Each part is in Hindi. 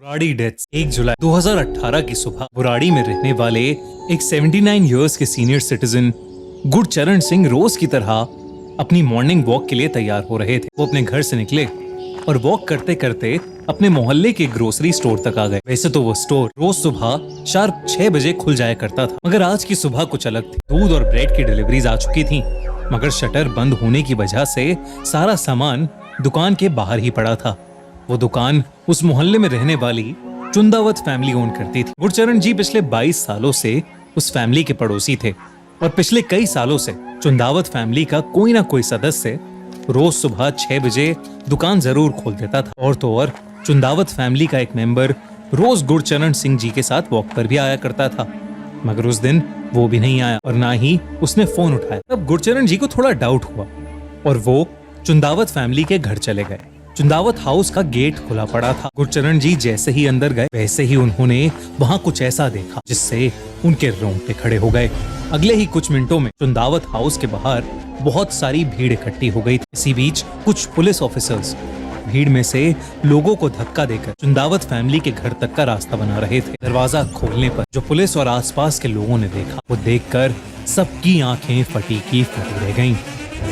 बुराड़ी डेथ्स 1 जुलाई 2018 की सुबह बुराड़ी में रहने वाले एक 79 इयर्स के सीनियर सिटीजन गुरचरण सिंह रोज की तरह अपनी मॉर्निंग वॉक के लिए तैयार हो रहे थे। वो अपने घर से निकले और वॉक करते करते अपने मोहल्ले के ग्रोसरी स्टोर तक आ गए। वैसे तो वो स्टोर रोज सुबह शार्प 6 बजे खुल जाया करता था, मगर आज की सुबह कुछ अलग थी। दूध और ब्रेड की डिलीवरीज आ चुकी थी, मगर शटर बंद होने की वजह से सारा सामान दुकान के बाहर ही पड़ा था। वो दुकान उस मोहल्ले में रहने वाली चुंदावत फैमिली ओन करती थी। गुरचरण जी पिछले 22 सालों से उस फैमिली के पड़ोसी थे और पिछले कई सालों से चुंदावत फैमिली का कोई ना कोई सदस्य रोज सुबह 6 बजे दुकान जरूर खोल देता था। और तो और चुंदावत फैमिली का एक मेंबर रोज गुरचरण सिंह जी के साथ वॉक पर भी आया करता था, मगर उस दिन वो भी नहीं आया और ना ही उसने फोन उठाया। तब गुरचरण जी को थोड़ा डाउट हुआ और वो चुंदावत फैमिली के घर चले गए। चुंदावत हाउस का गेट खुला पड़ा था। गुरचरण जी जैसे ही अंदर गए वैसे ही उन्होंने वहां कुछ ऐसा देखा जिससे उनके रोंगटे खड़े हो गए। अगले ही कुछ मिनटों में चुंदावत हाउस के बाहर बहुत सारी भीड़ इकट्ठी हो गई थी। इसी बीच कुछ पुलिस ऑफिसर्स भीड़ में से लोगों को धक्का देकर चुंदावत फैमिली के घर तक का रास्ता बना रहे थे। दरवाजा खोलने पर जो पुलिस और आसपास के लोगों ने देखा, वो देखकर सबकी आंखें फटी की फटी रह गईं।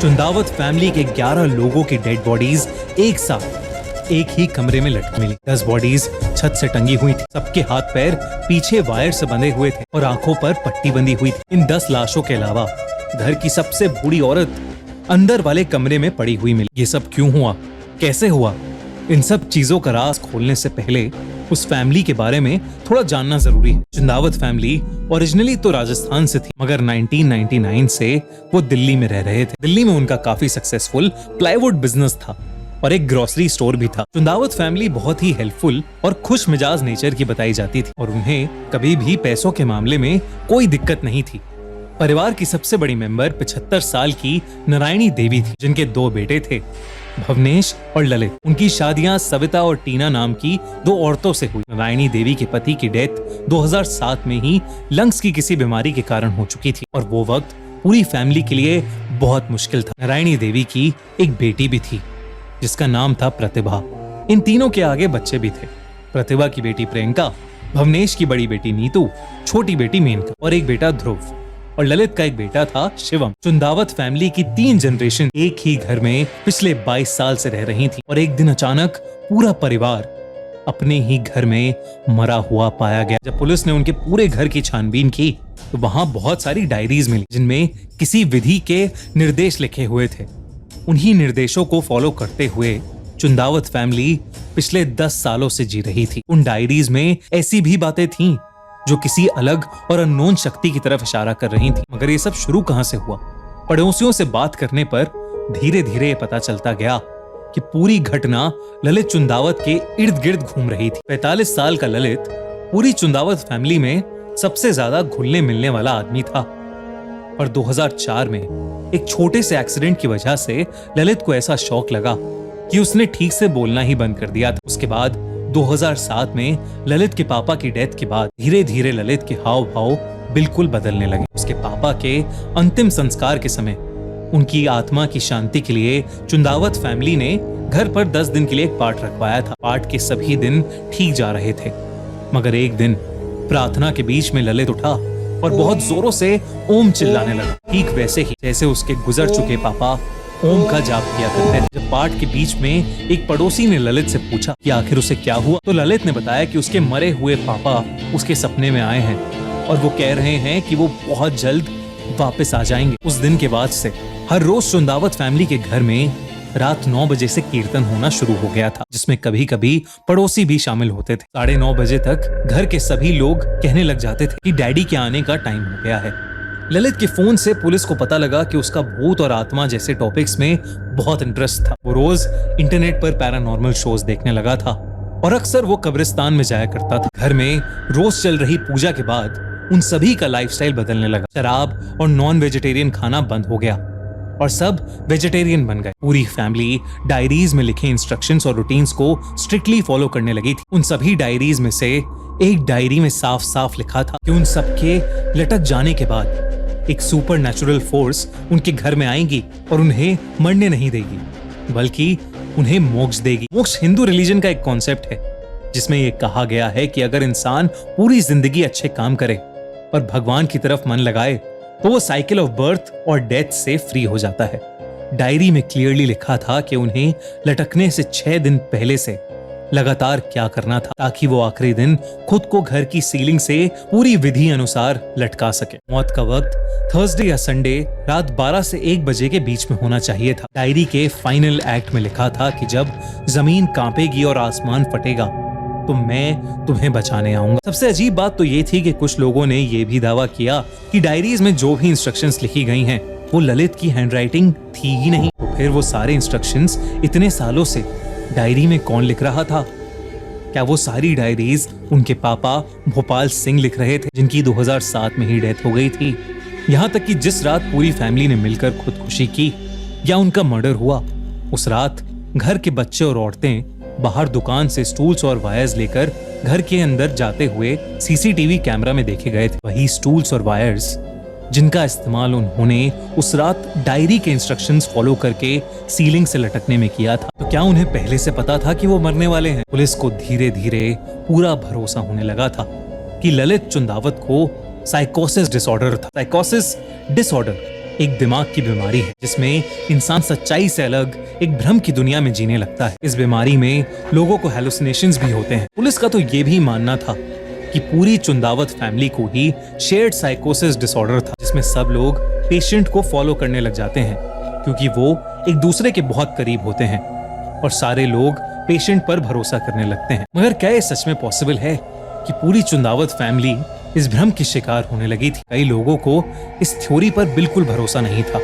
चुंदावत फैमिली के 11 लोगों की डेड बॉडीज एक साथ एक ही कमरे में लटकी मिली। 10 बॉडीज छत से टंगी हुई थी। सबके हाथ पैर पीछे वायर से बंधे हुए थे और आंखों पर पट्टी बंधी हुई थी। इन 10 लाशों के अलावा घर की सबसे बूढ़ी औरत अंदर वाले कमरे में पड़ी हुई मिली। ये सब क्यों हुआ, कैसे हुआ, इन सब चीजों का राज खोलने से पहले उस फैमिली के बारे में थोड़ा जानना जरूरी है। चुंदावत फैमिली ओरिजिनली तो राजस्थान से थी, मगर 1999 से वो दिल्ली में रह रहे थे। दिल्ली में उनका काफी सक्सेसफुल प्लाईवुड बिजनेस था और एक ग्रोसरी स्टोर भी था। चुंदावत फैमिली बहुत ही हेल्पफुल और खुश मिजाज नेचर की बताई जाती थी और उन्हें कभी भी पैसों के मामले में कोई दिक्कत नहीं थी। परिवार की सबसे बड़ी मेंबर 75 साल की नारायणी देवी थी, जिनके 2 बेटे थे, भवनेश और ललित। उनकी शादियां सविता और टीना नाम की 2 औरतों से हुई। नारायणी देवी के पति की डेथ 2007 में ही लंग्स की किसी बीमारी के कारण हो चुकी थी और वो वक्त पूरी फैमिली के लिए बहुत मुश्किल था। नारायणी देवी की एक बेटी भी थी जिसका नाम था प्रतिभा। इन तीनों के आगे बच्चे भी थे। प्रतिभा की बेटी प्रियंका, भवनेश की बड़ी बेटी नीतू, छोटी बेटी मेनका और एक बेटा ध्रुव और ललित का एक बेटा था शिवम। चुंदावत फैमिली की 3 जनरेशन एक ही घर में पिछले 22 साल से रह रही थी और एक दिन अचानक पूरा परिवार अपने ही घर में मरा हुआ पाया गया। जब पुलिस ने उनके पूरे घर की छानबीन की तो वहां बहुत सारी डायरीज मिली जिनमें किसी विधि के निर्देश लिखे हुए थे। उन्हीं निर्देशों को फॉलो करते हुए चुंदावत फैमिली पिछले 10 सालों से जी रही थी। उन डायरीज में ऐसी भी बातें थीं जो किसी अलग और अननोन शक्ति की तरफ इशारा कर रही थी। मगर ये सब शुरू कहां से हुआ? पड़ोसियों से बात करने पर धीरे धीरे पता चलता गया कि पूरी घटना ललित चुंदावत के इर्द गिर्द घूम रही थी। 45 साल का ललित पूरी चुंदावत फैमिली में सबसे ज्यादा घुलने मिलने वाला आदमी था और 2004 में एक छोटे से एक्सीडेंट की वजह से ललित को ऐसा शौक लगा कि उसने ठीक से बोलना ही बंद कर दिया था। उसके बाद 2007 में ललित के पापा की डेथ के बाद धीरे धीरे ललित के हाव भाव बिल्कुल बदलने लगे। उसके पापा के अंतिम संस्कार के समय उनकी आत्मा की शांति के लिए चुंदावत फैमिली ने घर पर 10 दिन के लिए एक पाठ रखवाया था। पाठ के सभी दिन ठीक जा रहे थे, मगर एक दिन प्रार्थना के बीच में ललित उठा और बहुत जोरों से ओम चिल्लाने लगा, ठीक वैसे ही जैसे उसके गुजर चुके पापा ओम का जाप किया करते थे। जब पाठ के बीच में एक पड़ोसी ने ललित से पूछा कि आखिर उसे क्या हुआ, तो ललित ने बताया कि उसके मरे हुए पापा उसके सपने में आए हैं और वो कह रहे हैं कि वो बहुत जल्द वापस आ जाएंगे। उस दिन के बाद से हर रोज चुंदावत फैमिली के घर में रात 9 बजे से कीर्तन होना शुरू हो गया था, जिसमें कभी कभी पड़ोसी भी शामिल होते थे। 9:30 बजे तक घर के सभी लोग कहने लग जाते थे कि डैडी के आने का टाइम हो गया है। ललित के फोन से पुलिस को पता लगा कि उसका भूत और आत्मा जैसे टॉपिक्स में बहुत इंटरेस्ट था। वो रोज इंटरनेट पर पैरानॉर्मल शोज देखने लगा था और अक्सर वो कब्रिस्तान में जाया करता था। घर में रोज चल रही पूजा के बाद उन सभी का लाइफस्टाइल बदलने लगा। शराब और नॉन वेजिटेरियन खाना बंद हो गया और सब वेजिटेरियन बन गए। पूरी फैमिली डायरीज में लिखे इंस्ट्रक्शंस और रूटीन्स को स्ट्रिक्टली फॉलो करने लगी थी। उन सभी डायरीज में से एक डायरी में साफ साफ लिखा था कि उन सबके लटक जाने के बाद एक सुपर नेचुरल फोर्स उनके घर में आएगी और उन्हें मरने नहीं देगी, बल्कि उन्हें मोक्ष देगी। मोक्ष हिंदू रिलीजन का एक कॉन्सेप्ट है जिसमें ये कहा गया है कि अगर इंसान पूरी जिंदगी अच्छे काम करे और भगवान की तरफ मन लगाए तो वो साइकिल ऑफ बर्थ और डेथ से फ्री हो जाता है। डायरी में क्लियरली लिखा था कि उन्हें लटकने से 6 दिन पहले से लगातार क्या करना था ताकि वो आखिरी दिन खुद को घर की सीलिंग से पूरी विधि अनुसार लटका सके। मौत का वक्त थर्सडे या संडे रात 12 से 1 बजे के बीच में होना चाहिए था। डायरी के फाइनल एक्ट में लिखा था कि जब जमीन कांपेगी और आसमान फटेगा तो मैं तुम्हें बचाने आऊंगा। सबसे अजीब बात तो ये थी कि कुछ लोगों ने ये भी दावा किया कि डायरीज में जो भी इंस्ट्रक्शंस लिखी गई हैं वो ललित की हैंडराइटिंग थी ही नहीं। तो फिर वो सारे इंस्ट्रक्शंस इतने सालों से डायरी में कौन लिख रहा था? क्या वो सारी डायरीज उनके पापा भोपाल सिंह लिख रहे थे, जिनकी 2007 में ही डेथ हो गई थी? यहाँ तक कि जिस रात पूरी फैमिली ने मिलकर खुदकुशी की या उनका मर्डर हुआ, उस रात घर के बच्चे और औरतें बाहर दुकान से स्टूल्स और वायर्स लेकर घर के अंदर जाते हुए सीसीटीवी कैमरा में देखे गए थे। वही स्टूल्स और वायर्स जिनका इस्तेमाल उन्होंने उस रात डायरी के इंस्ट्रक्शंस फॉलो करके सीलिंग से लटकने में किया था। तो क्या उन्हें पहले से पता था कि वो मरने वाले हैं? पुलिस को धीरे धीरे पूरा भरोसा होने लगा था कि ललित चुंदावत को साइकोसिस डिसऑर्डर था। साइकोसिस डिसऑर्डर एक दिमाग की बीमारी है जिसमें इंसान सच्चाई से अलग एक भ्रम की दुनिया में जीने लगता है। इस बीमारी में लोगों को हैलुसिनेशंस भी होते हैं। पुलिस का तो ये भी मानना था कि पूरी चुंदावत फैमिली को ही शेयर्ड साइकोसिस डिसऑर्डर था, जिसमें सब लोग पेशेंट को फॉलो करने लग जाते हैं क्योंकि वो एक दूसरे के बहुत करीब होते हैं और सारे लोग पेशेंट पर भरोसा करने लगते हैं। मगर क्या ये सच में पॉसिबल है कि पूरी चुंदावत फैमिली इस भ्रम की शिकार होने लगी थी? कई लोगों को इस थ्योरी पर बिल्कुल भरोसा नहीं था।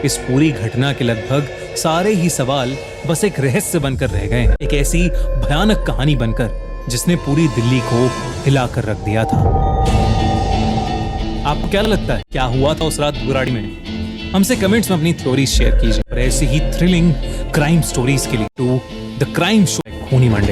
इस पूरी घटना के लगभग सारे ही सवाल बस एक रहस्य बनकर रह गए हैं, एक ऐसी भयानक कहानी बनकर जिसने पूरी दिल्ली को हिलाकर रख दिया था। आपको क्या लगता है, क्या हुआ था उस रात बुराड़ी में? हमसे कमेंट्स में अपनी थ्योरी शेयर कीजिए और ऐसी ही थ्रिलिंग क्राइम स्टोरीज के लिए टू द क्राइम शो खूनी मंडे।